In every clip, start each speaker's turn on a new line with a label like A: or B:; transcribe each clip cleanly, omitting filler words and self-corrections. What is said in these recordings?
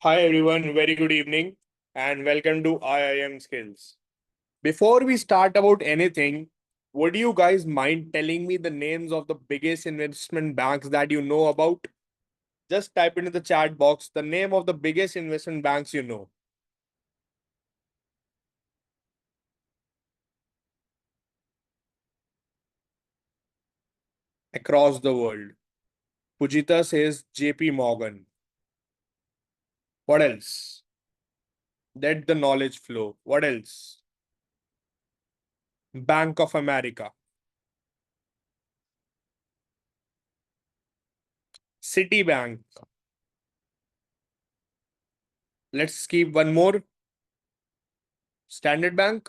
A: Hi everyone, very good evening and welcome to IIM Skills. Before we start about anything, would you guys mind telling me the names of the biggest investment banks that you know about? Just type into the chat box the name of the biggest investment banks you know across the world. Pujita says JP Morgan. What else? Let the knowledge flow. What else? Bank of America. Citibank. Let's keep one more. Standard Bank.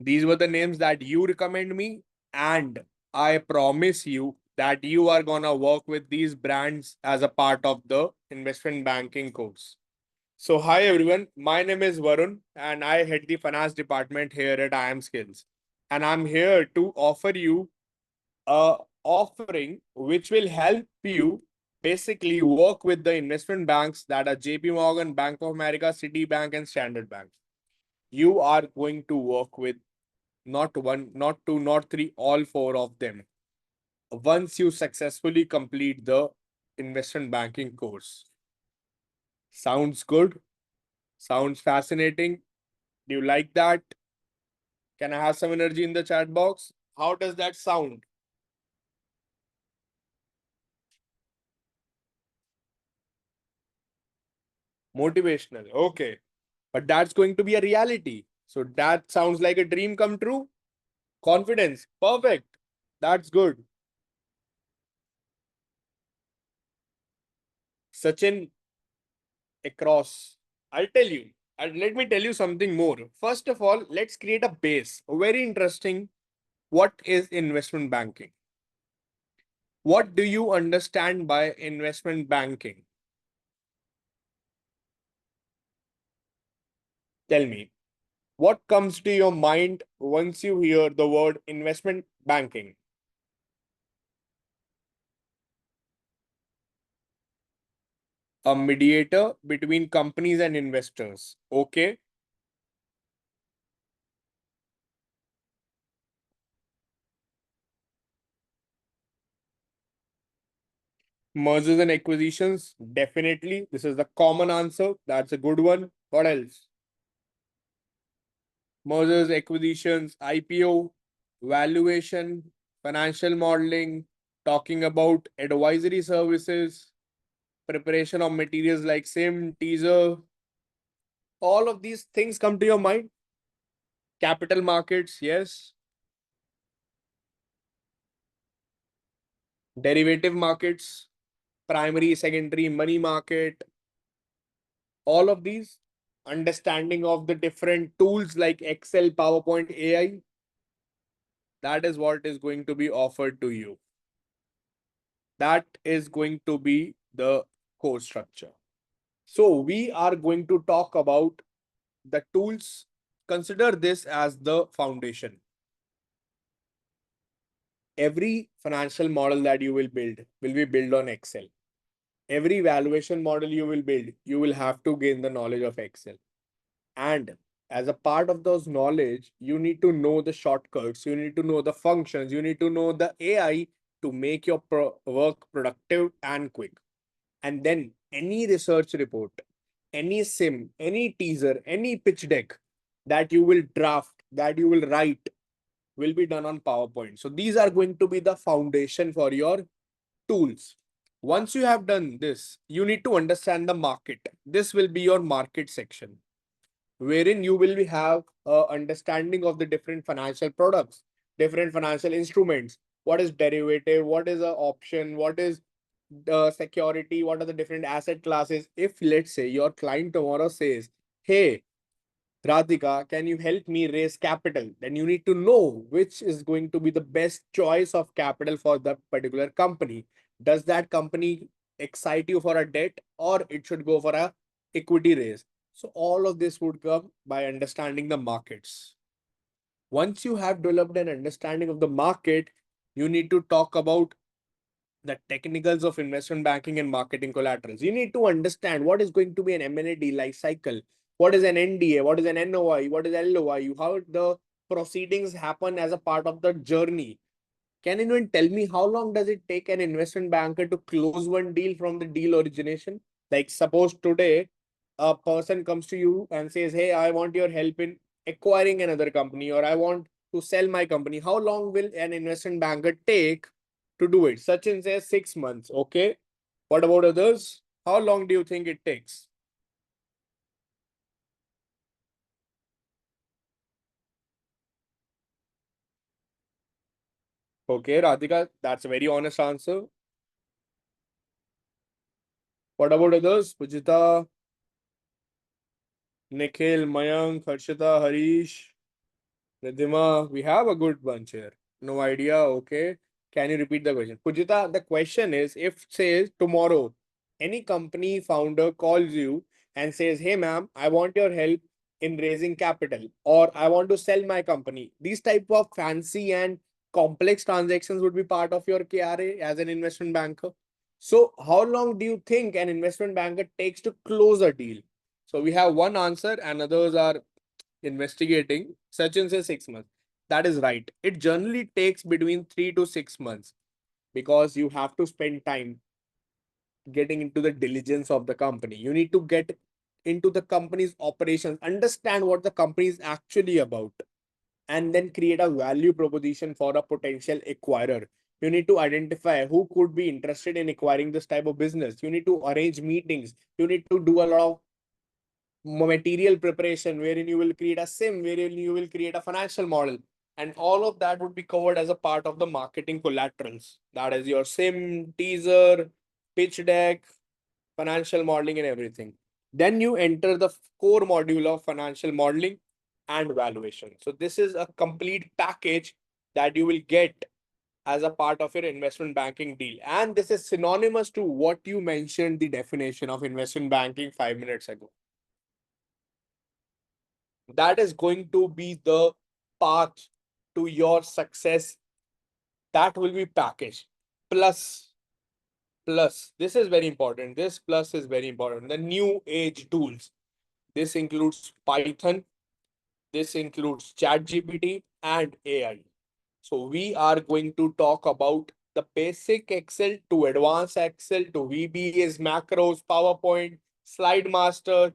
A: These were the names that you recommend me, and I promise you that you are gonna work with these brands as a part of the investment banking course. So, hi everyone, my name is Varun, and I head the finance department here at IM Skills. And I'm here to offer you a offering which will help you basically work with the investment banks that are JP Morgan, Bank of America, Citibank, and Standard Bank. You are going to work with not one, not two, not three, all four of them. Once you successfully complete the investment banking course. Sounds good? Sounds fascinating? Do you like that? Can I have some energy in the chat box? How does that sound? Motivational. Okay. But that's going to be a reality. So that sounds like a dream come true. Confidence. Perfect. That's good. Sachin, across. I'll tell you. And let me tell you something more. First of all, let's create a base. Very interesting. What is investment banking? What do you understand by investment banking? Tell me. What comes to your mind once you hear the word investment banking? A mediator between companies and investors. Okay. Mergers and acquisitions. Definitely. This is the common answer. That's a good one. What else? Mergers, acquisitions, IPO, valuation, financial modeling, talking about advisory services, preparation of materials like SIM, teaser. All of these things come to your mind. Capital markets, yes. Derivative markets, primary, secondary, money market, all of these. Understanding of the different tools like Excel, PowerPoint, AI. That is what is going to be offered to you. That is going to be the course structure. So we are going to talk about the tools. Consider this as the foundation. Every financial model that you will be built on Excel. Every valuation model you will build, you will have to gain the knowledge of Excel. And as a part of those knowledge, you need to know the shortcuts, you need to know the functions, you need to know the AI to make your work productive and quick. And then any research report, any sim, any teaser, any pitch deck that you will draft, that you will write, will be done on PowerPoint. So these are going to be the foundation for your tools. Once you have done this, you need to understand the market. This will be your market section, wherein you will have a understanding of the different financial products, different financial instruments. What is derivative? What is a option? What is the security? What are the different asset classes? If let's say your client tomorrow says, "Hey, Radhika, can you help me raise capital?" Then you need to know which is going to be the best choice of capital for that particular company. Does that company excite you for a debt, or it should go for a equity raise? So all of this would come by understanding the markets. Once you have developed an understanding of the market, you need to talk about the technicals of investment banking and marketing collaterals. You need to understand what is going to be an M&A deal life cycle, what is an NDA, what is an NOI, what is LOI, how the proceedings happen as a part of the journey. Can anyone tell me how long does it take an investment banker to close one deal from the deal origination? Like suppose today a person comes to you and says, "Hey, I want your help in acquiring another company, or I want to sell my company." How long will an investment banker take to do it? Sachin says 6 months. Okay. What about others? How long do you think it takes? Okay, Radhika, that's a very honest answer. What about others? Pujita, Nikhil, Mayank, Harshita, Harish. Ridhima, we have a good bunch here. No idea. Okay. Can you repeat the question? Pujita, the question is if, says, tomorrow, any company founder calls you and says, "Hey, ma'am, I want your help in raising capital, or I want to sell my company." These type of fancy and complex transactions would be part of your KRA as an investment banker. So, how long do you think an investment banker takes to close a deal? So, we have one answer, and others are investigating. Sachin says 6 months. That is right. It generally takes between 3 to 6 months because you have to spend time getting into the diligence of the company. You need to get into the company's operations, understand what the company is actually about, and then create a value proposition for a potential acquirer. You need to identify who could be interested in acquiring this type of business. You need to arrange meetings. You need to do a lot of material preparation wherein you will create a sim, wherein you will create a financial model, and all of that would be covered as a part of the marketing collaterals. That is your sim, teaser, pitch deck, financial modeling, and everything. Then you enter the core module of financial modeling and valuation. So this is a complete package that you will get as a part of your investment banking deal, and this is synonymous to what you mentioned the definition of investment banking 5 minutes ago. That is going to be the path to your success. That will be packaged. Plus, this is very important. This plus is very important. The new age tools. This includes Python, this includes ChatGPT and AI. So we are going to talk about the basic Excel to advanced Excel to VBAs, macros, PowerPoint, slide master,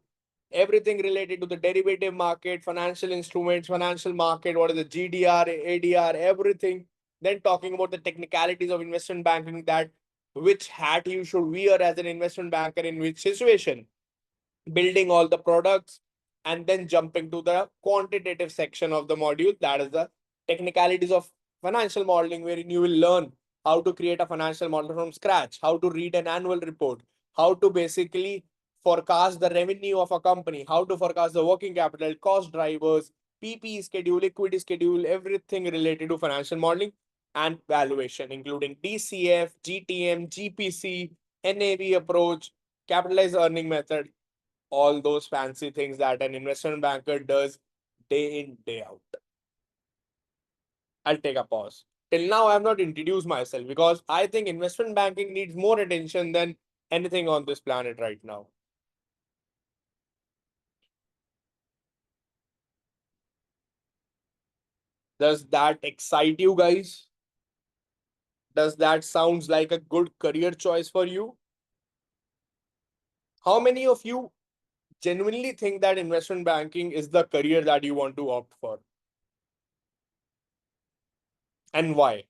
A: everything related to the derivative market, financial instruments, financial market, what is the GDR, ADR, everything. Then talking about the technicalities of investment banking, that which hat you should wear as an investment banker in which situation, building all the products, and then jumping to the quantitative section of the module, that is the technicalities of financial modeling, wherein you will learn how to create a financial model from scratch, how to read an annual report, how to basically forecast the revenue of a company, how to forecast the working capital, cost drivers, PP schedule, equity schedule, everything related to financial modeling and valuation, including DCF, GTM, GPC, NAV approach, capitalized earning method, all those fancy things that an investment banker does day in, day out. I'll take a pause. Till now, I have not introduced myself because I think investment banking needs more attention than anything on this planet right now. Does that excite you guys? Does that sounds like a good career choice for you? How many of you genuinely think that investment banking is the career that you want to opt for? And why?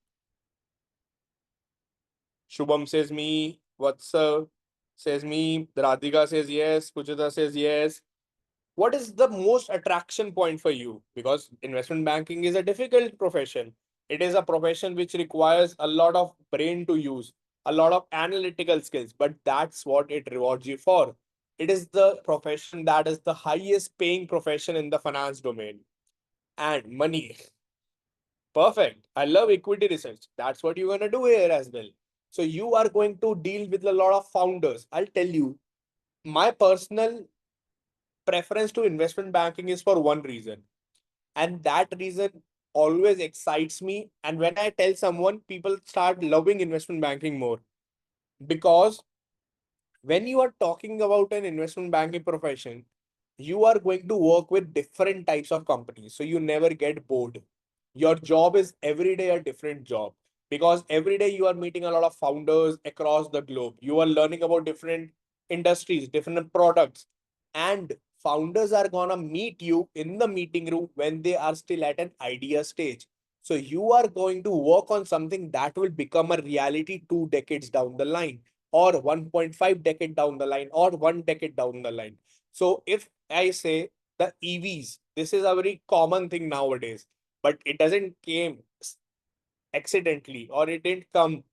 A: Shubham says me. Vatsal says me. Radhika says yes. Pujita says yes. What is the most attraction point for you? Because investment banking is a difficult profession. It is a profession which requires a lot of brain to use, a lot of analytical skills, but that's what it rewards you for. It is the profession that is the highest paying profession in the finance domain. And money. Perfect. I love equity research. That's what you're going to do here as well. So you are going to deal with a lot of founders. I'll tell you, my personal preference to investment banking is for one reason. And that reason always excites me. And when I tell someone, people start loving investment banking more, because when you are talking about an investment banking profession, you are going to work with different types of companies. So you never get bored. Your job is every day a different job, because every day you are meeting a lot of founders across the globe. You are learning about different industries, different products, and founders are gonna meet you in the meeting room when they are still at an idea stage. So you are going to work on something that will become a reality 2 decades down the line, or 1.5 decade down the line, or 1 decade down the line. So if I say the EVs, this is a very common thing nowadays, but it doesn't came accidentally, or it didn't come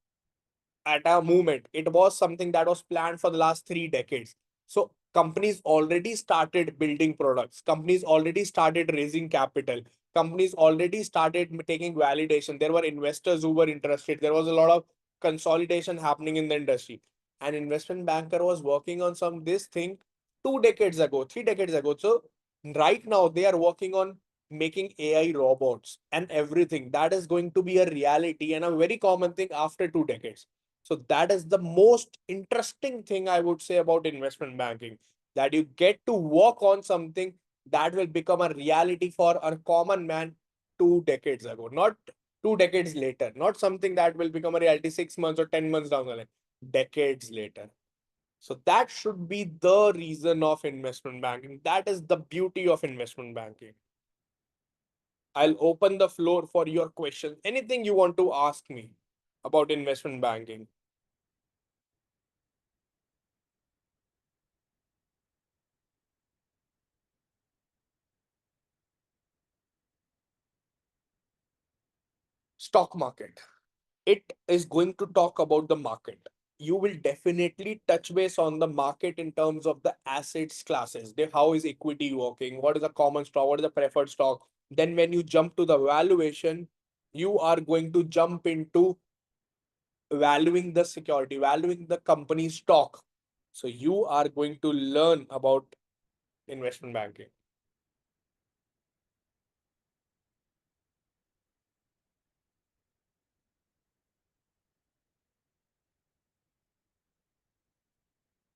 A: at a moment. It was something that was planned for the last 3 decades. So companies already started building products. Companies already started raising capital. Companies already started taking validation. There were investors who were interested. There was a lot of consolidation happening in the industry. An investment banker was working on some this thing 2 decades ago, 3 decades ago. So right now they are working on making AI robots and everything. That is going to be a reality and a very common thing after 2 decades. So that is the most interesting thing I would say about investment banking, that you get to work on something that will become a reality for a common man 2 decades ago, not 2 decades later, not something that will become a reality 6 months or 10 months down the line, decades later. So that should be the reason of investment banking. That is the beauty of investment banking. I'll open the floor for your questions. Anything you want to ask me about investment banking? Stock market. It is going to talk about the market. You will definitely touch base on the market in terms of the assets classes. How is equity working? What is a common stock? What is a preferred stock? Then when you jump to the valuation, you are going to jump into valuing the security, valuing the company stock. So you are going to learn about investment banking.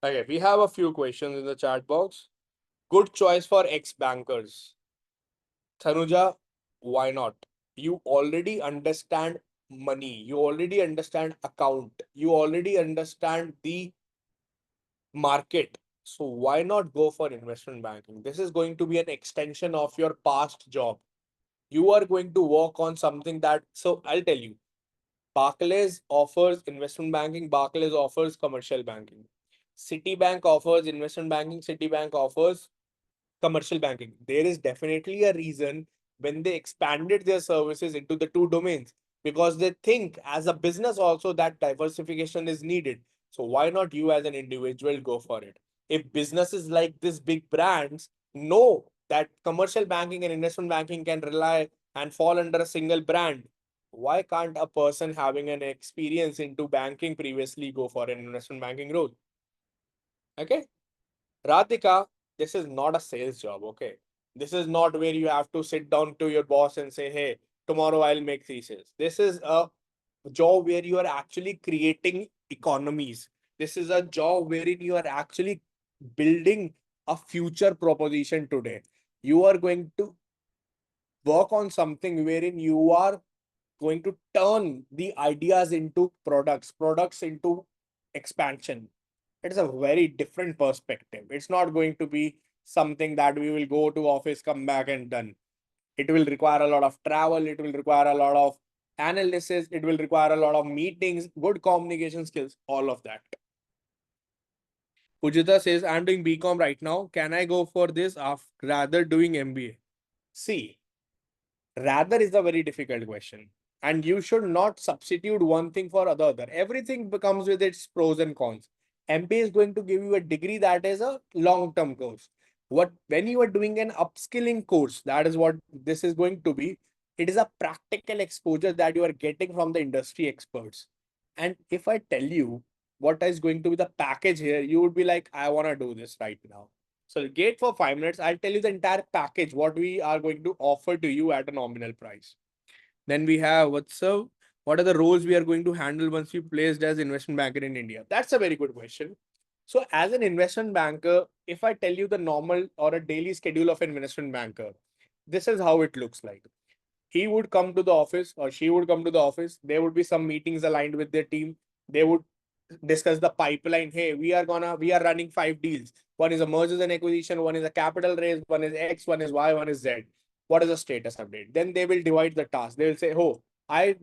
A: Okay, we have a few questions in the chat box. Good choice for ex-bankers. Tanuja, why not? You already understand money. You already understand account. You already understand the market. So why not go for investment banking? This is going to be an extension of your past job. You are going to work on something that, so I'll tell you, Barclays offers investment banking, Barclays offers commercial banking. Citibank offers investment banking, Citibank offers commercial banking. There is definitely a reason when they expanded their services into the two domains, because they think as a business also that diversification is needed. So why not you as an individual go for it? If businesses like this big brands know that commercial banking and investment banking can rely and fall under a single brand, why can't a person having an experience into banking previously go for an investment banking role? Okay. Radhika, this is not a sales job, okay? This is not where you have to sit down to your boss and say, hey, tomorrow I'll make three sales. This is a job where you are actually creating economies. This is a job wherein you are actually building a future proposition today. You are going to work on something wherein you are going to turn the ideas into products, products into expansion. It's a very different perspective. It's not going to be something that we will go to office, come back and done. It will require a lot of travel. It will require a lot of analysis. It will require a lot of meetings, good communication skills, all of that. Pujita says, I'm doing BCom right now. Can I go for this rather doing MBA? See, rather is a very difficult question. And you should not substitute one thing for other. Everything becomes with its pros and cons. MBA is going to give you a degree that is a long-term course. What when you are doing an upskilling course, that is what this is going to be. It is a practical exposure that you are getting from the industry experts. And if I tell you what is going to be the package here, you would be like, I want to do this right now. So gate for 5 minutes. I'll tell you the entire package, what we are going to offer to you at a nominal price. Then we have what are the roles we are going to handle once we placed as investment banker in India? That's a very good question. So as an investment banker, if I tell you the normal or a daily schedule of an investment banker, this is how it looks like. He would come to the office or she would come to the office. There would be some meetings aligned with their team. They would discuss the pipeline. Hey, we are running 5 deals. One is a mergers and acquisition, one is a capital raise, one is X, one is Y, one is Z. What is the status update? Then they will divide the task. They will say, oh, I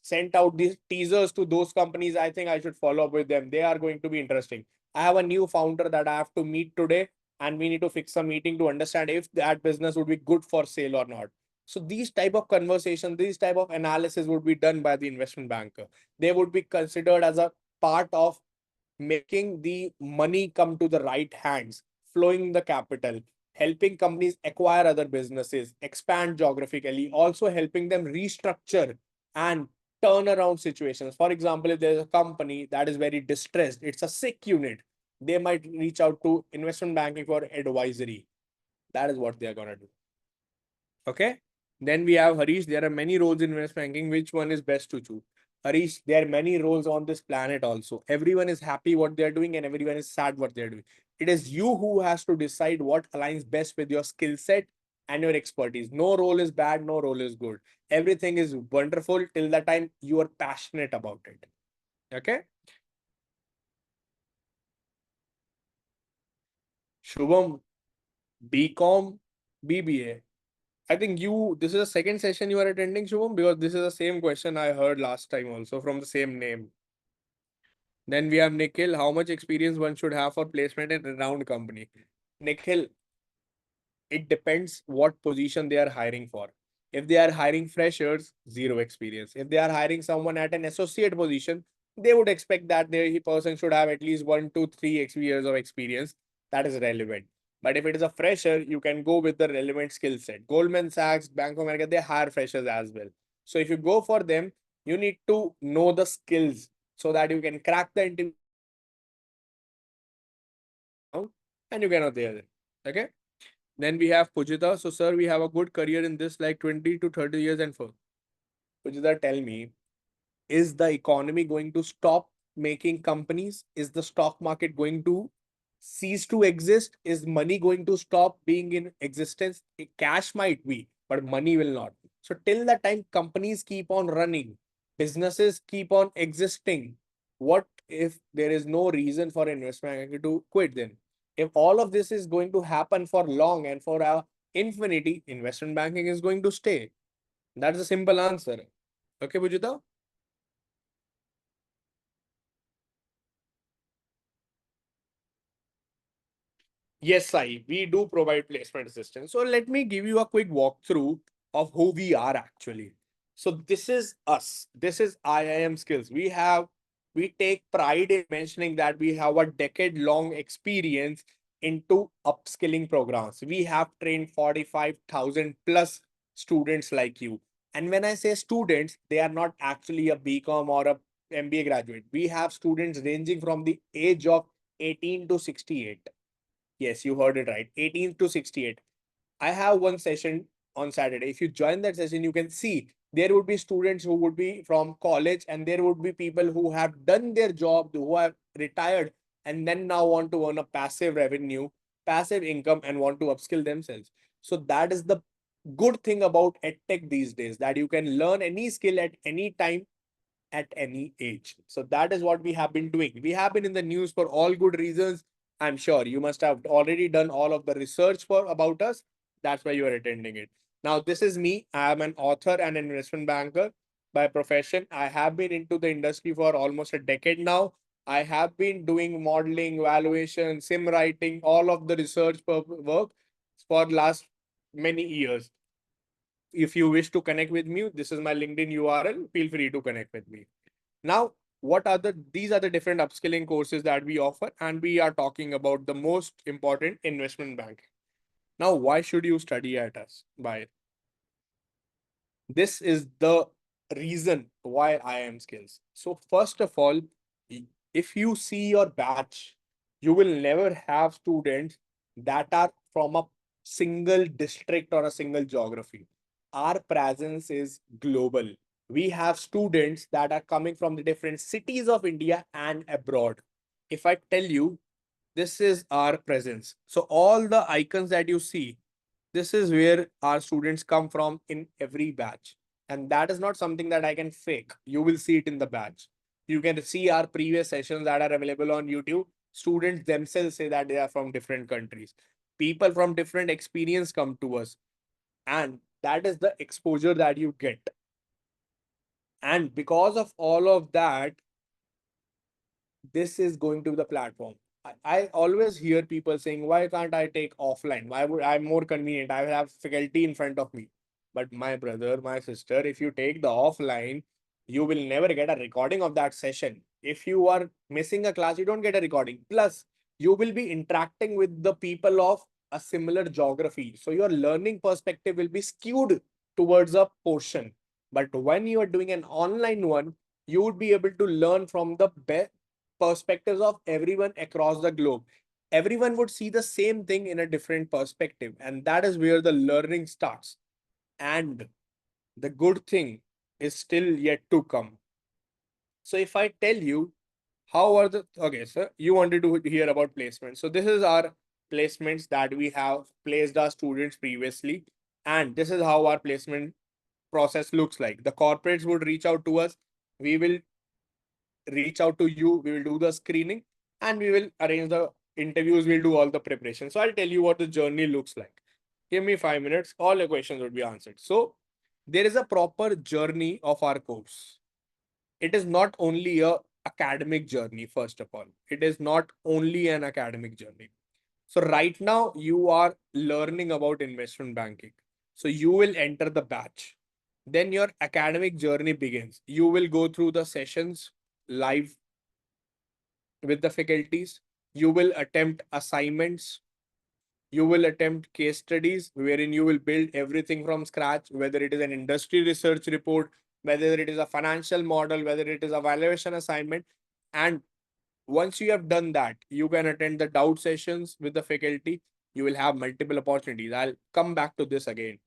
A: sent out these teasers to those companies. I think I should follow up with them. They are going to be interesting. I have a new founder that I have to meet today, and we need to fix a meeting to understand if that business would be good for sale or not. So these type of conversation, these type of analysis would be done by the investment banker. They would be considered as a part of making the money come to the right hands, flowing the capital, helping companies acquire other businesses, expand geographically, also helping them restructure and turn around situations. For example, if there's a company that is very distressed, it's a sick unit, they might reach out to investment banking for advisory. That is what they are going to do. Okay. Then we have Harish. There are many roles in investment banking. Which one is best to choose? Harish, there are many roles on this planet also. Everyone is happy what they're doing and everyone is sad what they're doing. It is you who has to decide what aligns best with your skill set and your expertise. No role is bad, no role is good. Everything is wonderful till the time you are passionate about it. Okay. Shubham, BCom, BBA. I think this is the second session you are attending, Shubham, because this is the same question I heard last time also from the same name. Then we have Nikhil. How much experience one should have for placement in a renowned company? Nikhil, it depends what position they are hiring for. If they are hiring freshers, zero experience. If they are hiring someone at an associate position, they would expect that the person should have at least 1 to 3 years of experience that is relevant. But if it is a fresher, you can go with the relevant skill set. Goldman Sachs, Bank of America, they hire freshers as well. So if you go for them, you need to know the skills so that you can crack the interview and you cannot there. Okay. Then we have Pujita. So, sir, we have a good career in this like 20 to 30 years and for. Pujita, tell me, is the economy going to stop making companies? Is the stock market going to cease to exist? Is money going to stop being in existence? Cash might be, but money will not. So, till the time companies keep on running, businesses keep on existing, what if there is no reason for investment banker to quit then? If all of this is going to happen for long and for infinity, investment banking is going to stay. That's a simple answer. Okay, Pujita? Yes, Sai, we do provide placement assistance. So let me give you a quick walkthrough of who we are actually. So this is us. This is IIM Skills. We take pride in mentioning that we have a decade-long experience into upskilling programs. We have trained 45,000 plus students like you. And when I say students, they are not actually a BCom or a MBA graduate. We have students ranging from the age of 18 to 68. Yes, you heard it right. 18 to 68. I have one session on Saturday. If you join that session, you can see there would be students who would be from college and there would be people who have done their job, who have retired and then now want to earn a passive revenue, passive income and want to upskill themselves. So that is the good thing about edtech these days, that you can learn any skill at any time at any age. So that is what we have been doing. We have been in the news for all good reasons. I'm sure you must have already done all of the research for about us. That's why you are attending it. Now, this is me. I am an author and an investment banker by profession. I have been into the industry for almost a decade now. I have been doing modeling, valuation, sim writing, all of the research work for last many years. If you wish to connect with me, this is my LinkedIn URL. Feel free to connect with me. Now, these are the different upskilling courses that we offer, and we are talking about the most important investment bank. Now, why should you study at us? By this is the reason why I am skills. So, first of all, if you see your batch, you will never have students that are from a single district or a single geography. our presence is global. We have students that are coming from the different cities of India and abroad. If I tell you, this is our presence. So all the icons that you see, this is where our students come from in every batch. And that is not something that I can fake. You will see it in the batch. You can see our previous sessions that are available on YouTube. Students themselves say that they are from different countries. People from different experience come to us. And that is the exposure that you get. And because of all of that, this is going to be the platform. I always hear people saying, why can't I take offline? Why would I'm more convenient? I will have faculty in front of me. But my brother, my sister, if you take the offline, you will never get a recording of that session. If you are missing a class, you don't get a recording. Plus, you will be interacting with the people of a similar geography. So your learning perspective will be skewed towards a portion. But when you are doing an online one, you would be able to learn from the best perspectives of everyone across the globe. Everyone would see the same thing in a different perspective, and that is where the learning starts. And the good thing is still yet to come. So, if I tell you how are the okay, sir, you wanted to hear about placements. So, this is our placements that we have placed our students previously, and this is how our placement process looks like. The corporates would reach out to us. We will reach out to you, we will do the screening, and we will arrange the interviews, we'll do all the preparation. So I'll tell you what the journey looks like. Give me 5 minutes, all your questions would be answered. So there is a proper journey of our course. It is not only a academic journey, first of all. It is not only an academic journey. So right now you are learning about investment banking. So you will enter the batch. Then your academic journey begins. You will go through the sessions live with the faculties. You will attempt assignments. You will attempt case studies wherein you will build everything from scratch, whether it is an industry research report, whether it is a financial model, whether it is a valuation assignment. And once you have done that, you can attend the doubt sessions with the faculty. You will have multiple opportunities. I'll come back to this again.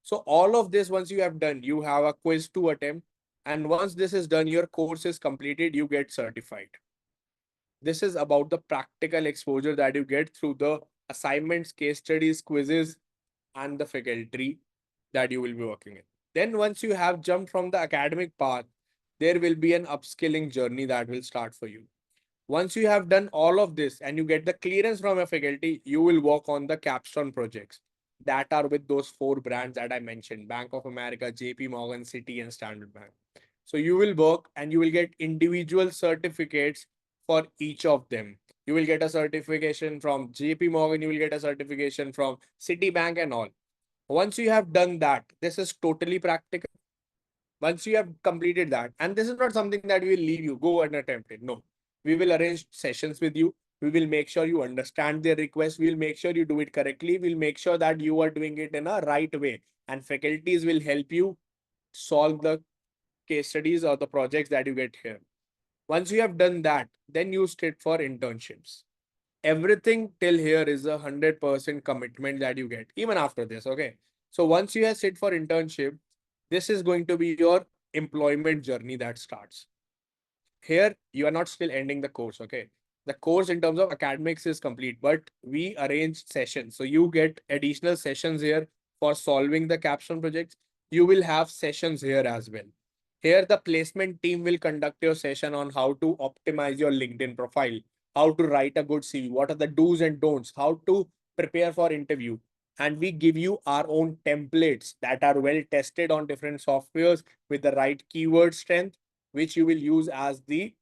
A: So all of this, once you have done, you have a quiz to attempt. And once this is done, your course is completed, you get certified. This is about the practical exposure that you get through the assignments, case studies, quizzes, and the faculty that you will be working in. Then once you have jumped from the academic path, there will be an upskilling journey that will start for you. Once you have done all of this and you get the clearance from your faculty, you will work on the capstone projects that are with those four brands that I mentioned: Bank of America, JP Morgan, Citi, and Standard Bank. So you will work and you will get individual certificates for each of them. You will get a certification from JP Morgan, you will get a certification from Citibank and all. Once you have done that, this is totally practical. Once you have completed that, and this is not something that we will leave you, go and attempt it. No, we will arrange sessions with you. We will make sure you understand their request. We will make sure you do it correctly. We'll make sure that you are doing it in a right way. And faculties will help you solve the case studies or the projects that you get here. Once you have done that, then you sit for internships. Everything till here is 100% commitment that you get, even after this. Okay. So once you have sit for internship, this is going to be your employment journey that starts. Here, you are not still ending the course. Okay. The course in terms of academics is complete, but we arrange sessions. So you get additional sessions here for solving the capstone projects. You will have sessions here as well. Here, the placement team will conduct your session on how to optimize your LinkedIn profile, how to write a good CV, what are the do's and don'ts, how to prepare for interview. And we give you our own templates that are well tested on different softwares with the right keyword strength, which you will use as the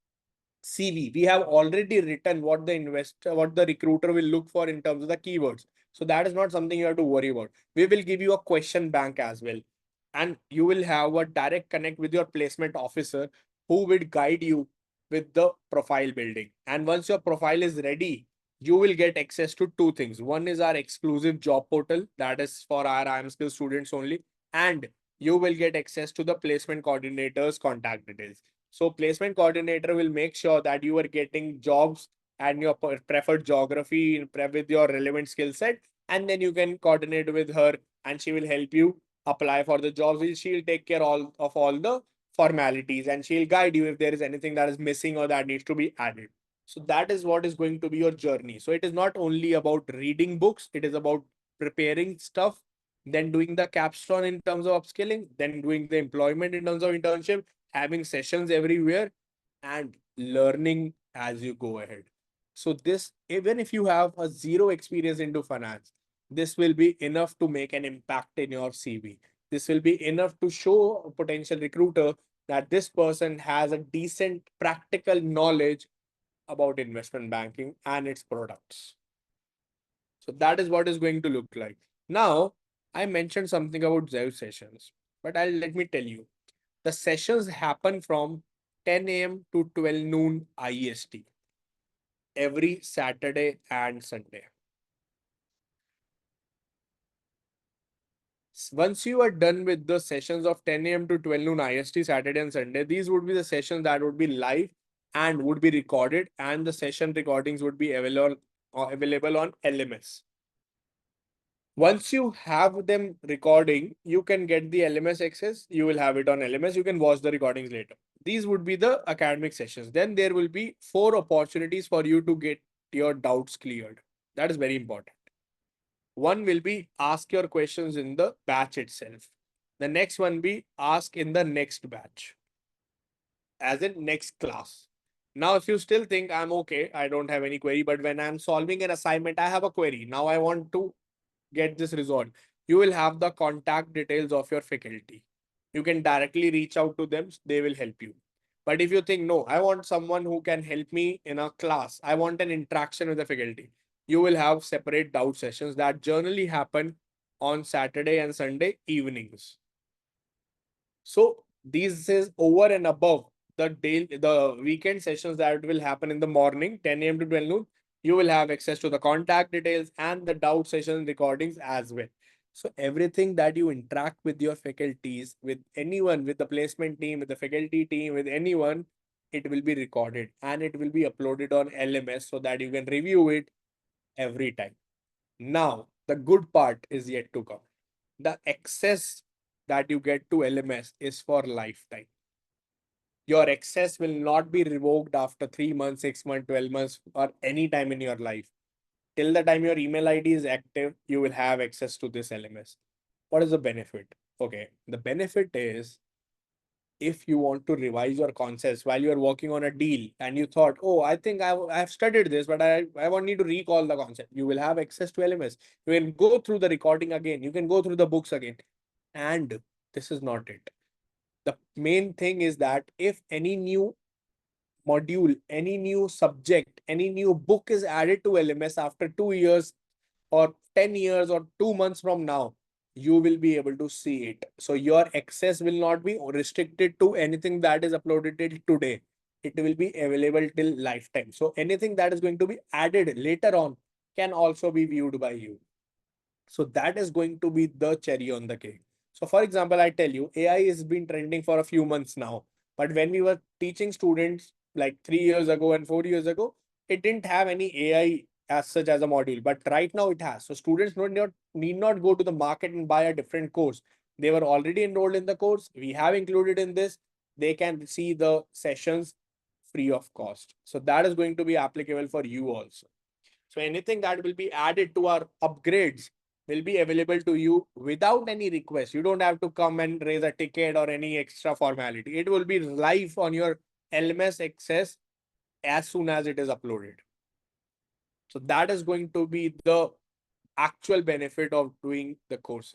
A: CV. We have already written what the investor, what the recruiter will look for in terms of the keywords. So that is not something you have to worry about. We will give you a question bank as well. And you will have a direct connect with your placement officer who will guide you with the profile building. And once your profile is ready, you will get access to two things. One is our exclusive job portal that is for our IM skill students only. And you will get access to the placement coordinator's contact details. So placement coordinator will make sure that you are getting jobs and your preferred geography with your relevant skill set. And then you can coordinate with her and she will help you apply for the jobs. She'll take care of all the formalities, and she'll guide you if there is anything that is missing or that needs to be added. So that is what is going to be your journey. So it is not only about reading books, it is about preparing stuff, then doing the capstone in terms of upskilling, then doing the employment in terms of internship, having sessions everywhere, and learning as you go ahead. So this, even if you have a zero experience into finance, this will be enough to make an impact in your CV. This will be enough to show a potential recruiter that this person has a decent practical knowledge about investment banking and its products. So that is what is going to look like. Now, I mentioned something about Zeus sessions, but let me tell you, the sessions happen from 10 a.m. to 12 noon IST every Saturday and Sunday. Once you are done with the sessions of 10 a.m. to 12 noon IST Saturday and Sunday, these would be the sessions that would be live and would be recorded, and the session recordings would be available on LMS. Once you have them recording, you can get the LMS access. You will have it on LMS. You can watch the recordings later. These would be the academic sessions. Then there will be 4 opportunities for you to get your doubts cleared. That is very important. One will be ask your questions in the batch itself. The next one be ask in the next batch, as in next class. Now, if you still think I'm okay, I don't have any query, but when I'm solving an assignment, I have a query. Now I want to get this resolved. You will have the contact details of your faculty. You can directly reach out to them. They will help you. But if you think, no, I want someone who can help me in a class, I want an interaction with the faculty, you will have separate doubt sessions that generally happen on Saturday and Sunday evenings. So this is over and above the weekend sessions that will happen in the morning, 10 a.m. to 12 noon. You will have access to the contact details and the doubt session recordings as well. So everything that you interact with your faculties, with anyone, with the placement team, with the faculty team, with anyone, it will be recorded and it will be uploaded on LMS so that you can review it every time. Now, the good part is yet to come. The access that you get to LMS is for lifetime. Your access will not be revoked after 3 months, 6 months, 12 months, or any time in your life. Till the time your email ID is active, you will have access to this LMS. What is the benefit? Okay, the benefit is if you want to revise your concepts while you're working on a deal and you thought, oh, I think I've studied this, but I want need to recall the concept. You will have access to LMS. You can go through the recording again. You can go through the books again. And this is not it. The main thing is that if any new module, any new subject, any new book is added to LMS after 2 years or 10 years or 2 months from now, you will be able to see it. So your access will not be restricted to anything that is uploaded till today. It will be available till lifetime. So anything that is going to be added later on can also be viewed by you. So that is going to be the cherry on the cake. So for example, I tell you, AI has been trending for a few months now. But when we were teaching students like 3 years ago and 4 years ago, it didn't have any AI as such as a module. But right now it has. So students need not go to the market and buy a different course. They were already enrolled in the course. We have included in this. They can see the sessions free of cost. So that is going to be applicable for you also. So anything that will be added to our upgrades will be available to you without any request. You don't have to come and raise a ticket or any extra formality. It will be live on your LMS access as soon as it is uploaded. So that is going to be the actual benefit of doing the course.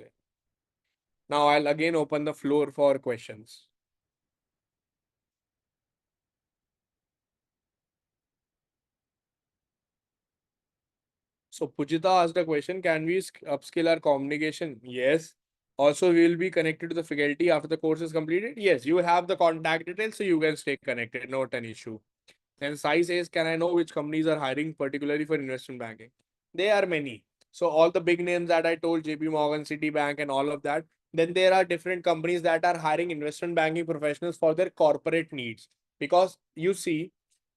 A: Now I'll again open the floor for questions. So Pujita asked a question, can we upskill our communication? Yes. Also, we will be connected to the faculty after the course is completed. Yes, you have the contact details, so you can stay connected, not an issue. And Sai says, can I know which companies are hiring particularly for investment banking? There are many. So all the big names that I told, JP Morgan, Citibank, and all of that. Then there are different companies that are hiring investment banking professionals for their corporate needs. Because you see,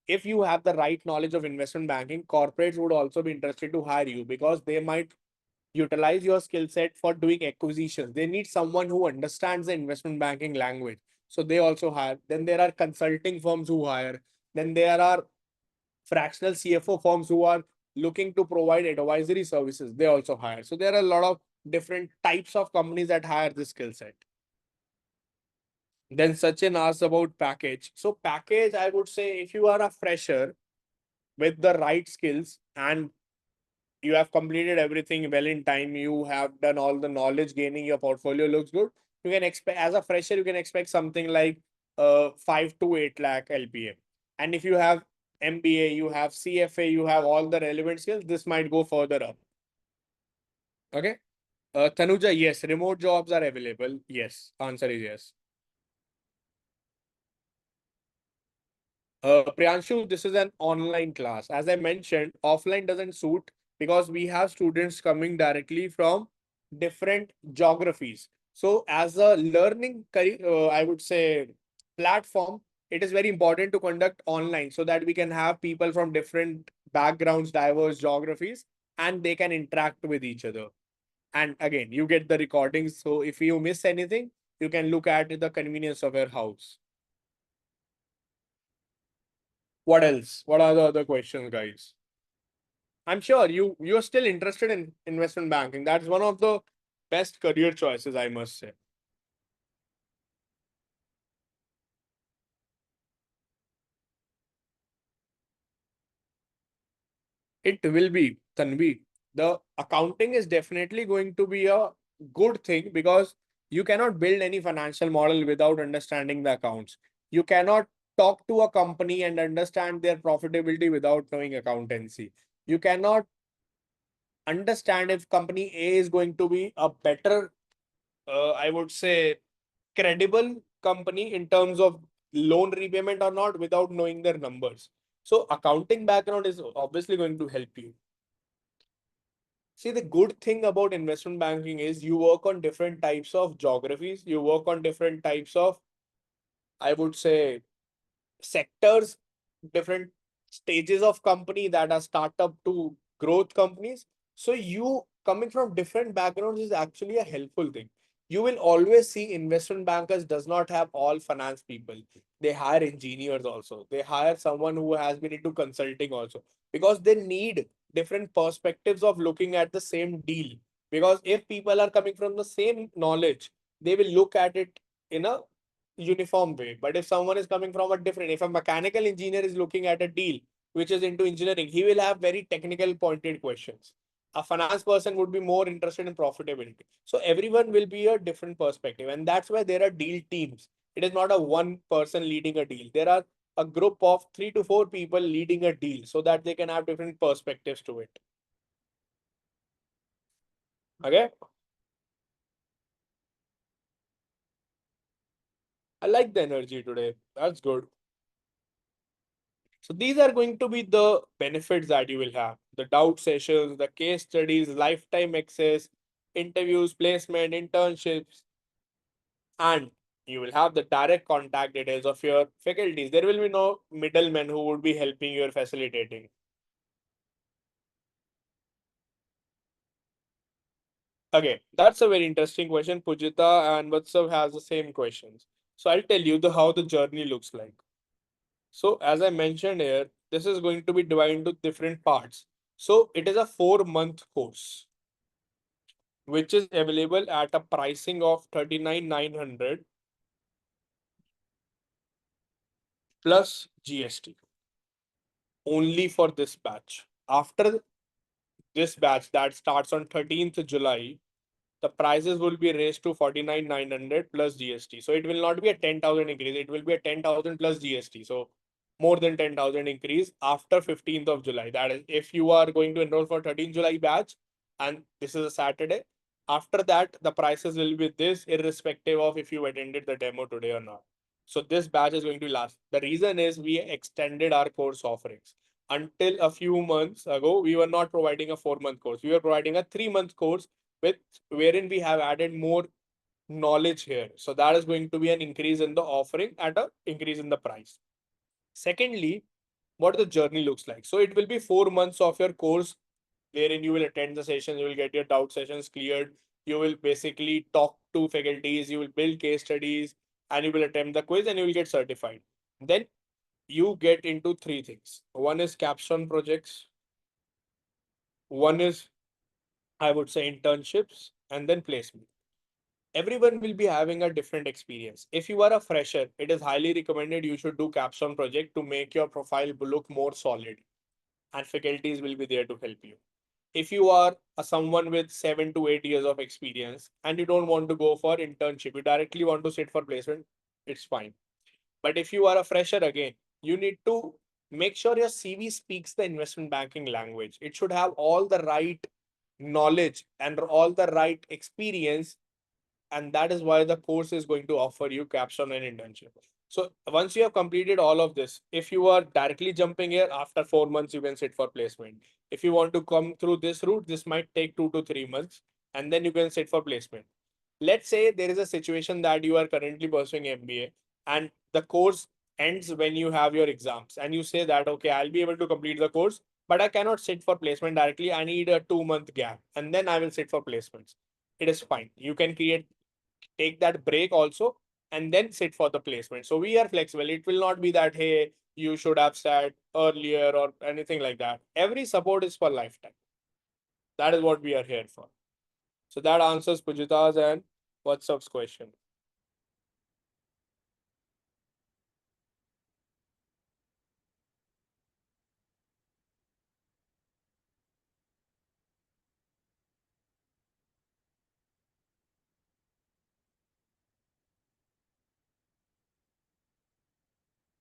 A: if you have the right knowledge of investment banking, corporates would also be interested to hire you because they might utilize your skill set for doing acquisitions. They need someone who understands the investment banking language. So they also hire. Then there are consulting firms who hire. Then there are fractional CFO firms who are looking to provide advisory services. They also hire. So there are a lot of different types of companies that hire this skill set. Then Sachin asked about package. So package, I would say if you are a fresher with the right skills and you have completed everything well in time, you have done all the knowledge gaining, your portfolio looks good, you can expect, as a fresher, you can expect something like 5 to 8 lakh LPA. And if you have MBA, you have CFA, you have all the relevant skills, this might go further up. Okay. Tanuja, yes, remote jobs are available. Yes, answer is yes. Priyanshu, this is an online class. As I mentioned, offline doesn't suit because we have students coming directly from different geographies. So, as a learning, I would say, platform, it is very important to conduct online so that we can have people from different backgrounds, diverse geographies, and they can interact with each other. And again, you get the recordings. So, if you miss anything, you can look at the convenience of your house. What else? What are the other questions, guys? I'm sure you're still interested in investment banking. That's one of the best career choices, I must say. It will be, Tanvi. The accounting is definitely going to be a good thing because you cannot build any financial model without understanding the accounts. You cannot talk to a company and understand their profitability without knowing accountancy. You cannot understand if company A is going to be a better, I would say, credible company in terms of loan repayment or not without knowing their numbers. So accounting background is obviously going to help you. See, the good thing about investment banking is you work on different types of geographies, you work on different types of, I would say, sectors, different stages of company that are startup to growth companies. So you coming from different backgrounds is actually a helpful thing. You will always see investment bankers does not have all finance people. They hire engineers also. They hire someone who has been into consulting also because they need different perspectives of looking at the same deal. Because if people are coming from the same knowledge, they will look at it in a uniform way. But if someone is coming from a different, if a mechanical engineer is looking at a deal which is into engineering, he will have very technical pointed questions. A finance person would be more interested in profitability. So everyone will be a different perspective. And that's why there are deal teams. It is not a one person leading a deal. There are a group of 3 to 4 people leading a deal so that they can have different perspectives to it. Okay. I like the energy today. That's good. So these are going to be the benefits that you will have. The doubt sessions, the case studies, lifetime access, interviews, placement, internships, and you will have the direct contact details of your faculties. There will be no middlemen who would be helping you or facilitating. Okay, that's a very interesting question. Pujita and Vatsav has the same questions. So I'll tell you how the journey looks like. So as I mentioned here, this is going to be divided into different parts. So it is a 4-month course, which is available at a pricing of 39,900 plus GST only for this batch. After this batch that starts on 13th July, the prices will be raised to 49,900 plus GST. So it will not be a 10,000 increase. It will be a 10,000 plus GST. So more than 10,000 increase after 15th of July. That is, if you are going to enroll for 13th July batch and this is a Saturday, after that, the prices will be this irrespective of if you attended the demo today or not. So this batch is going to last. The reason is we extended our course offerings. Until a few months ago, we were not providing a 4-month course. We were providing a 3-month course with wherein we have added more knowledge here. So that is going to be an increase in the offering at a increase in the price. Secondly, what the journey looks like. So it will be 4 months of your course wherein you will attend the sessions, you will get your doubt sessions cleared, you will basically talk to faculties, you will build case studies, and you will attempt the quiz and you will get certified. Then you get into three things. One is capstone projects, one is, I would say, internships, and then placement. Everyone will be having a different experience. If you are a fresher, it is highly recommended you should do capstone project to make your profile look more solid, and faculties will be there to help you. If you are someone with 7 to 8 years of experience and you don't want to go for internship, you directly want to sit for placement, it's fine. But if you are a fresher again, you need to make sure your CV speaks the investment banking language. It should have all the right knowledge and all the right experience, and that is why the course is going to offer you capstone and internship. So once you have completed all of this, if you are directly jumping here, after 4 months you can sit for placement. If you want to come through this route, this might take 2 to 3 months, and then you can sit for placement. Let's say there is a situation that you are currently pursuing MBA and the course ends when you have your exams, and you say that, okay, I'll be able to complete the course, but I cannot sit for placement directly. I need a 2 month gap and then I will sit for placements. It is fine. You can take that break also and then sit for the placement. So we are flexible. It will not be that, hey, you should have sat earlier or anything like that. Every support is for lifetime. That is what we are here for. So that answers Pujita's and what's up's question.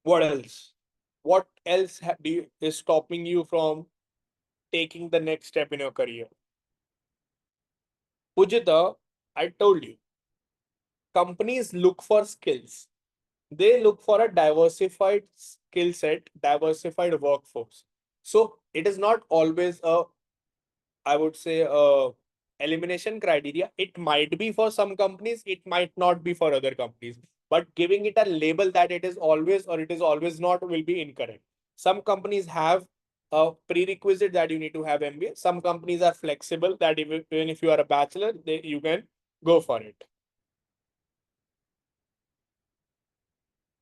A: What else? What else is stopping you from taking the next step in your career? Pujita, I told you, companies look for skills. They look for a diversified skill set, diversified workforce. So it is not always a, I would say, elimination criteria. It might be for some companies, it might not be for other companies. But giving it a label that it is always or it is always not will be incorrect. Some companies have a prerequisite that you need to have MBA. Some companies are flexible that even if you are a bachelor, you can go for it.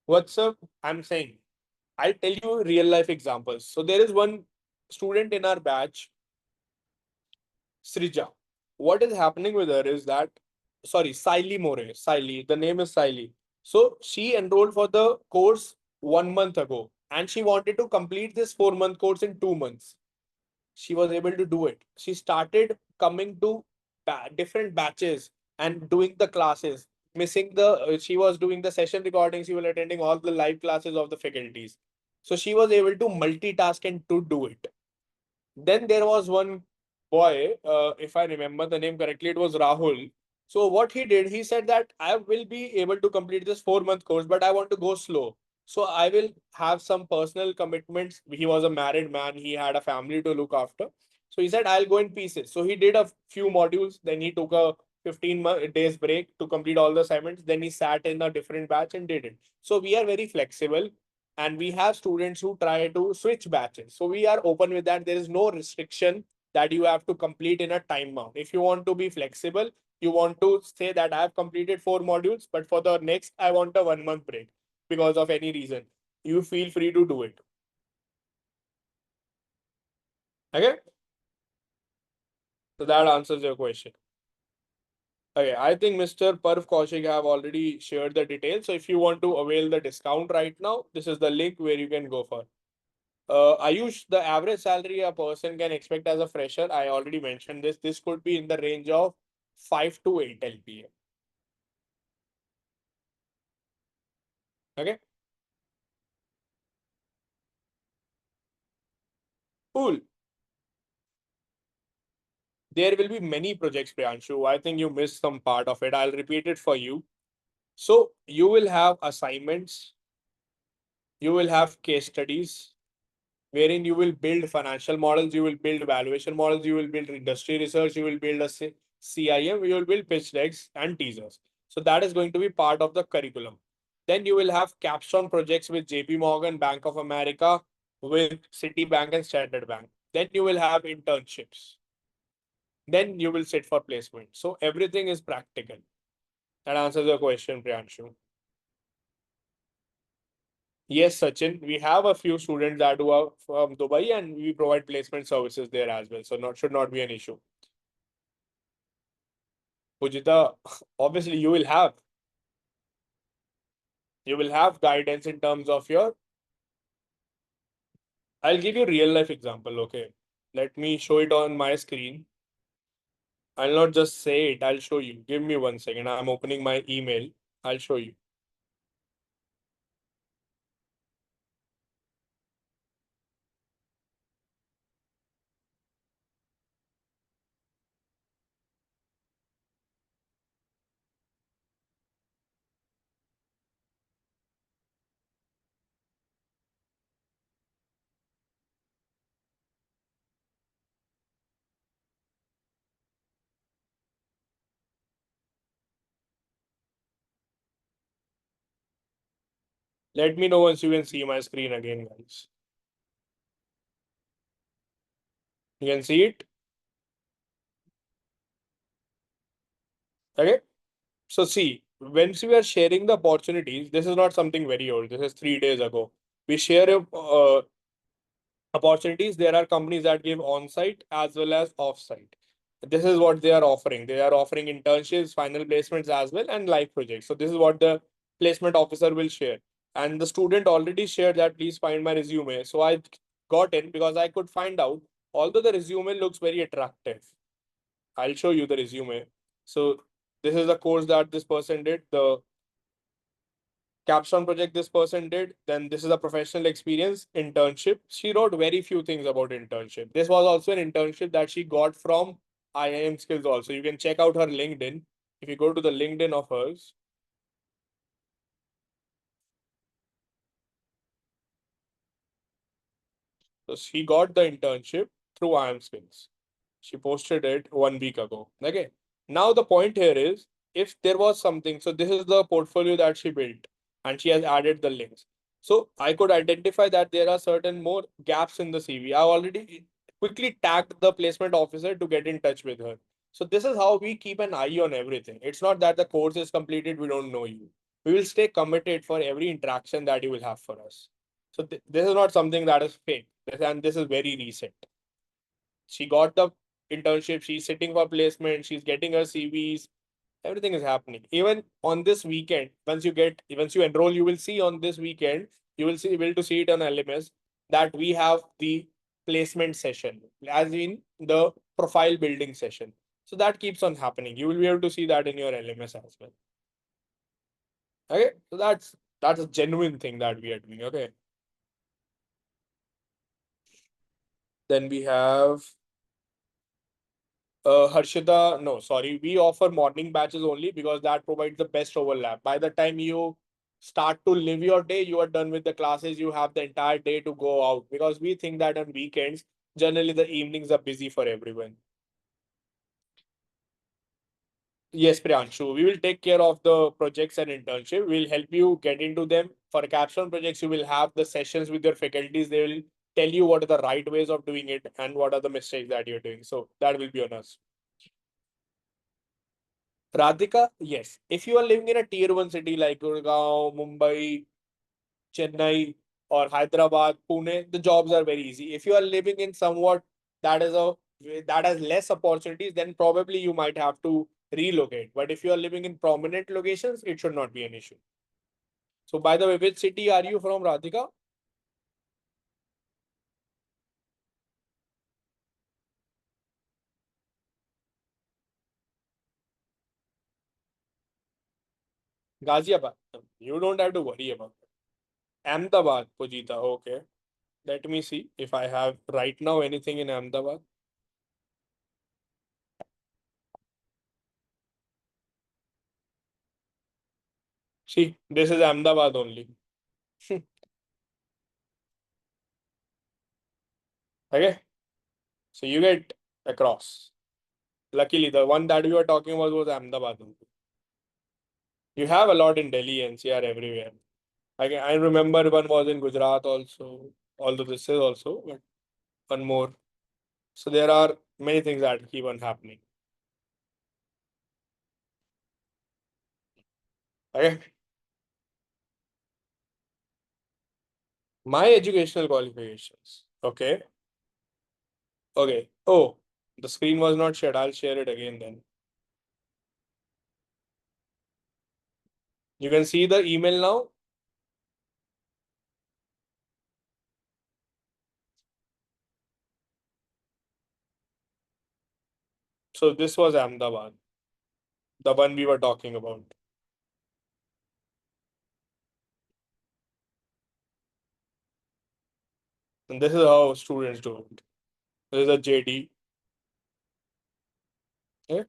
A: What's up? I'm saying, I'll tell you real life examples. So there is one student in our batch, Srija. What is happening with her is that, sorry, Siley More, Siley, the name is Siley. So she enrolled for the course 1 month ago and she wanted to complete this 4 month course in 2 months. She was able to do it. She started coming to different batches and doing the classes. Missing she was doing the session recordings. She was attending all the live classes of the faculties. So she was able to multitask and to do it. Then there was one boy, if I remember the name correctly, it was Rahul. So what he did, he said that I will be able to complete this 4 month course, but I want to go slow. So I will have some personal commitments. He was a married man. He had a family to look after. So he said, I'll go in pieces. So he did a few modules. Then he took a 15 days break to complete all the assignments. Then he sat in a different batch and did it. So we are very flexible and we have students who try to switch batches. So we are open with that. There is no restriction that you have to complete in a time bound. If you want to be flexible, you want to say that I have completed 4 modules, but for the next, I want a 1 month break because of any reason. You feel free to do it. Okay. So that answers your question. Okay, I think Mr. Parv Kaushik have already shared the details. So if you want to avail the discount right now, this is the link where you can go for. Ayush, the average salary a person can expect as a fresher, I already mentioned this. This could be in the range of 5 to 8 LPA. Okay, cool. There will be many projects, Priyanshu. I think you missed some part of it. I'll repeat it for you. So you will have assignments, you will have case studies, wherein you will build financial models, you will build valuation models, you will build industry research, you will build a CIM, you will build pitch decks and teasers. So that is going to be part of the curriculum. Then you will have capstone projects with JP Morgan, Bank of America, with Citibank and Standard Bank. Then you will have internships. then you will sit for placement. So everything is practical. That answers your question, Priyanshu. Yes, Sachin, we have a few students that who are from Dubai and we provide placement services there as well. So not should not be an issue. Pujita, obviously you will have guidance in terms of your. I'll give you a real life example. Okay, let me show it on my screen. I'll not just say it. I'll show you. Give me 1 second. I'm opening my email. I'll show you. Let me know once you can see my screen again, guys. You can see it. Okay. So see, once we are sharing the opportunities, this is not something very old. This is 3 days ago. We share opportunities. There are companies that give on-site as well as off-site. This is what they are offering. They are offering internships, final placements as well, and live projects. So this is what the placement officer will share. And the student already shared that please find my resume. So I got in because I could find out, although the resume looks very attractive. I'll show you the resume. So this is the course that this person did. The capstone project this person did. Then this is a professional experience internship. She wrote very few things about internship. This was also an internship that she got from IIM Skills also. You can check out her LinkedIn. If you go to the LinkedIn of hers, so she got the internship through IIM Skills. She posted it 1 week ago. Okay. Now the point here is if there was something, so this is the portfolio that she built and she has added the links. So I could identify that there are certain more gaps in the CV. I already quickly tagged the placement officer to get in touch with her. So this is how we keep an eye on everything. It's not that the course is completed, we don't know you. We will stay committed for every interaction that you will have for us. So this is not something that is fake. And this is very recent. She got the internship, she's sitting for placement, she's getting her CVs, everything is happening. Even on this weekend, once you enroll, you will see on this weekend, you will see able to see it on LMS that we have the placement session, as in the profile building session. So that keeps on happening. You will be able to see that in your LMS as well. Okay, so that's a genuine thing that we are doing. Okay, then we have Harshita, no, sorry. We offer morning batches only because that provides the best overlap. By the time you start to live your day, you are done with the classes, you have the entire day to go out. Because we think that on weekends, generally the evenings are busy for everyone. Yes, Priyanshu, we will take care of the projects and internship. We'll help you get into them. For capstone projects, you will have the sessions with your faculties. They will tell you what are the right ways of doing it and what are the mistakes that you're doing. So that will be on us. Radhika, yes. If you are living in a tier one city like Gurgaon, Mumbai, Chennai, or Hyderabad, Pune, the jobs are very easy. If you are living in somewhat that is a that has less opportunities, then probably you might have to relocate. But if you are living in prominent locations, it should not be an issue. So, by the way, which city are you from, Radhika? Ghaziabad. You don't have to worry about it. Ahmedabad, Pujita. Okay. Let me see if I have right now anything in Ahmedabad. See, this is Ahmedabad only. Okay. So you get across. Luckily, the one that we were talking about was Ahmedabad. You have a lot in Delhi, NCR, everywhere. I remember one was in Gujarat also, although this is also, but one more. So there are many things that keep on happening. Okay. My educational qualifications. Okay. Okay. Oh, the screen was not shared. I'll share it again then. You can see the email now. So this was Ahmedabad, the one we were talking about. And this is how students do it. This is a JD. Okay.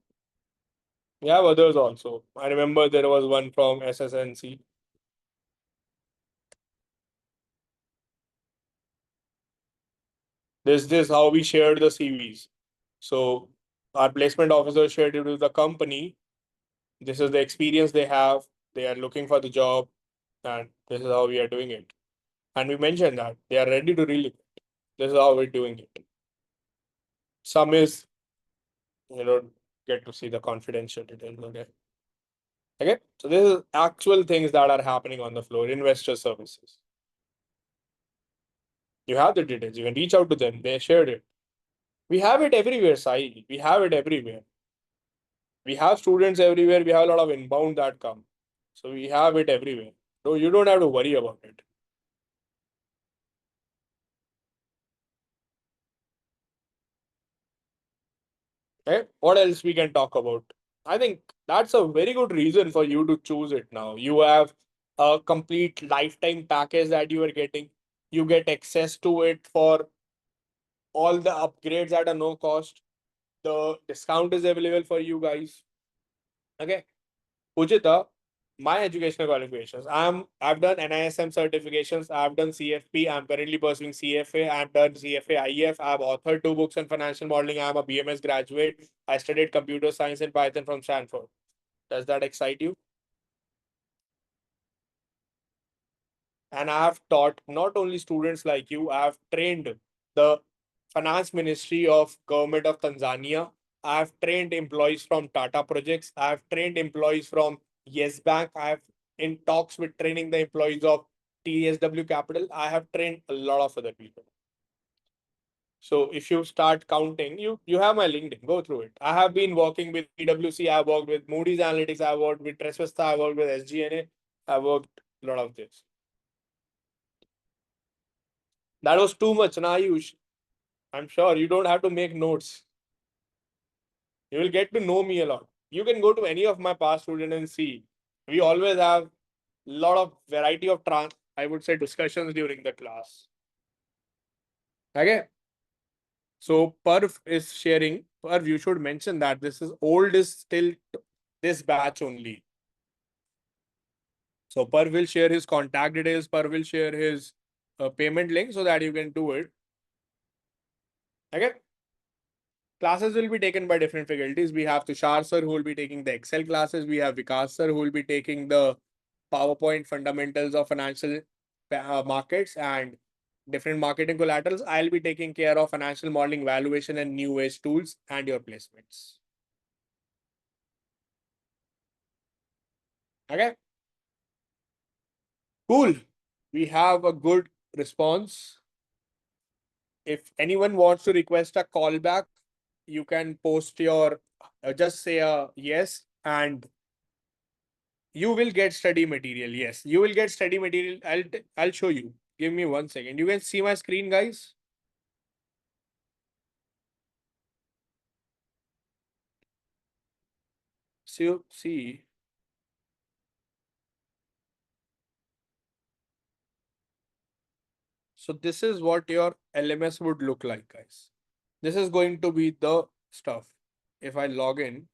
A: We have others also. I remember there was one from SSNC. This is how we shared the CVs. So our placement officer shared it with the company. This is the experience they have. They are looking for the job, and this is how we are doing it. And we mentioned that they are ready to really. This is how we're doing it. Some is, you know, get to see the confidential details. Okay. Okay. So this is actual things that are happening on the floor. Investor services. You have the details. You can reach out to them. They shared it. We have it everywhere, Sai. We have it everywhere. We have students everywhere. We have a lot of inbound that come. So we have it everywhere. So you don't have to worry about it. Okay. What else we can talk about? I think that's a very good reason for you to choose it now. You have a complete lifetime package that you are getting. You get access to it for all the upgrades at a no cost. The discount is available for you guys. Okay. Pujita, my educational qualifications. I've done NISM certifications. I've done CFP. I'm currently pursuing CFA. I've done CFA IF. I've authored 2 books on financial modeling. I'm a BMS graduate. I studied computer science and Python from Stanford. Does that excite you? And I have taught not only students like you, I have trained the finance ministry of government of Tanzania. I have trained employees from Tata Projects. I have trained employees from Yes Bank. I have in talks with training the employees of TSW Capital. I have trained a lot of other people. So if you start counting, you have my LinkedIn. Go through it. I have been working with PwC. I worked with Moody's Analytics. I worked with Tresvesta. I worked with SGNA. I worked a lot of this. That was too much, na Ayush. I'm sure you don't have to make notes. You will get to know me a lot. You can go to any of my past students and see. We always have a lot of variety of I would say discussions during the class. Okay. So Perf is sharing. Perf, you should mention that this is old is still this batch only. So Perf will share his contact details. Perf will share his payment link so that you can do it. Okay. Classes will be taken by different faculties. We have Tushar sir who will be taking the Excel classes. We have Vikas sir who will be taking the PowerPoint fundamentals of financial markets and different marketing collaterals. I'll be taking care of financial modeling, valuation, and new age tools and your placements. Okay, cool. We have a good response. If anyone wants to request a callback, you can post your just say a yes and you will get study material. Yes, you will get study material. I'll show you. Give me 1 second. You can see my screen, guys. See. So this is what your LMS would look like, guys. This is going to be the stuff. If I log in,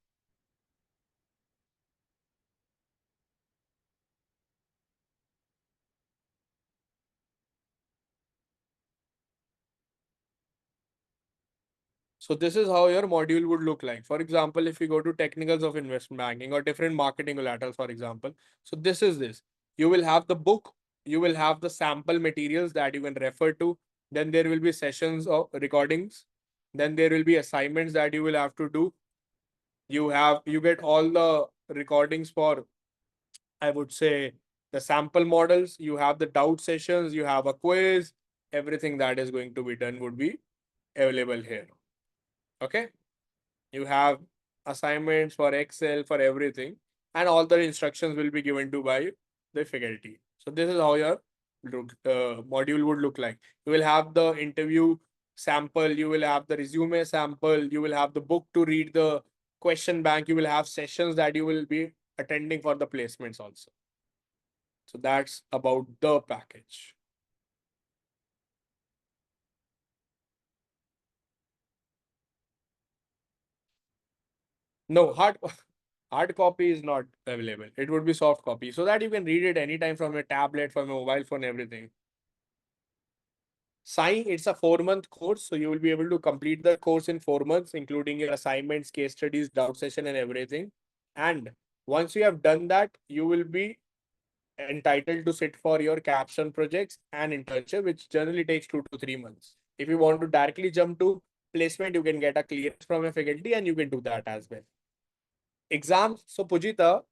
A: so this is how your module would look like. For example, if you go to technicals of investment banking or different marketing collaterals, for example, so this is this. You will have the book, you will have the sample materials that you can refer to. Then there will be sessions of recordings. Then there will be assignments that you will have to do. You get all the recordings for, I would say, the sample models. You have the doubt sessions, you have a quiz. Everything that is going to be done would be available here. Okay. You have assignments for Excel, for everything, and all the instructions will be given to by the faculty. So this is how your module would look like. You will have the interview sample, you will have the resume sample, you will have the book to read, the question bank, you will have sessions that you will be attending for the placements also. So that's about the package. No, hard copy is not available. It would be soft copy so that you can read it anytime from your tablet, from your mobile phone, everything. Sign, it's a 4-month course, so you will be able to complete the course in 4 months, including your assignments, case studies, doubt session, and everything. And once you have done that, you will be entitled to sit for your capstone projects and internship, which generally takes 2 to 3 months. If you want to directly jump to placement, you can get a clearance from a faculty and you can do that as well. Exams. So Pujita,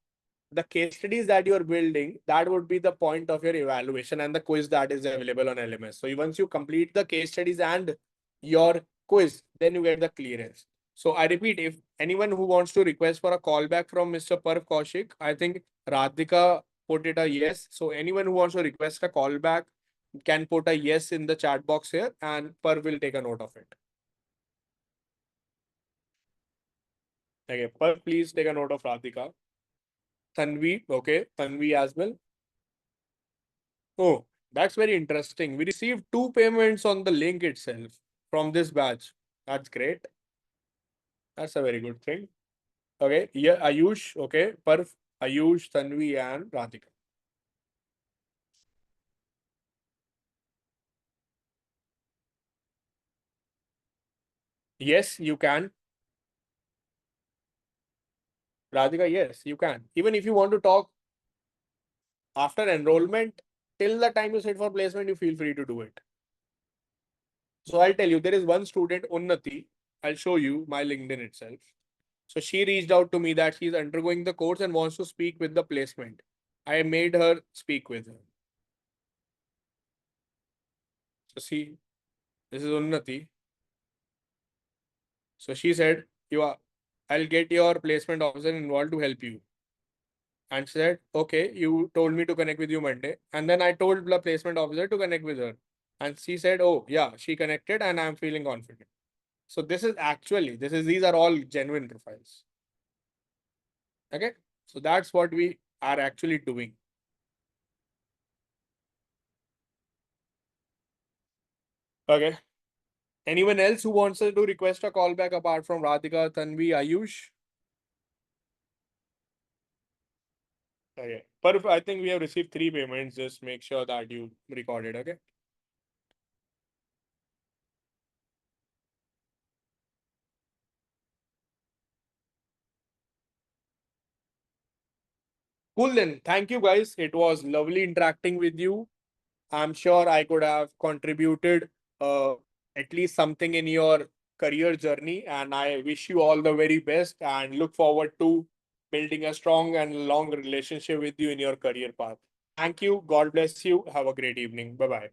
A: the case studies that you're building, that would be the point of your evaluation and the quiz that is available on LMS. So once you complete the case studies and your quiz, then you get the clearance. So I repeat, if anyone who wants to request for a callback from Mr. Parv Kaushik, I think Radhika put it a yes. So anyone who wants to request a callback can put a yes in the chat box here and Parv will take a note of it. Okay, Parv, please take a note of Radhika. Tanvi, okay, Tanvi as well. Oh, that's very interesting. We received 2 payments on the link itself from this batch. That's great. That's a very good thing. Okay, yeah, Ayush, okay, Parf, Ayush, Tanvi, and Radhika. Yes, you can. Radhika, yes, you can. Even if you want to talk after enrollment, till the time you sit for placement, you feel free to do it. So I'll tell you, there is one student, Unnati. I'll show you my LinkedIn itself. So she reached out to me that she's undergoing the course and wants to speak with the placement. I made her speak with her. So see, this is Unnati. So she said, I'll get your placement officer involved to help you. And she said, okay, you told me to connect with you Monday. And then I told the placement officer to connect with her. And she said, oh yeah, she connected and I'm feeling confident. So these are all genuine profiles. Okay. So that's what we are actually doing. Okay. Anyone else who wants to request a callback apart from Radhika, Tanvi, Ayush? Okay. But I think we have received 3 payments. Just make sure that you record it. Okay. Cool then. Thank you guys. It was lovely interacting with you. I'm sure I could have contributed uh, at least something in your career journey. And I wish you all the very best and look forward to building a strong and long relationship with you in your career path. Thank you. God bless you. Have a great evening. Bye bye.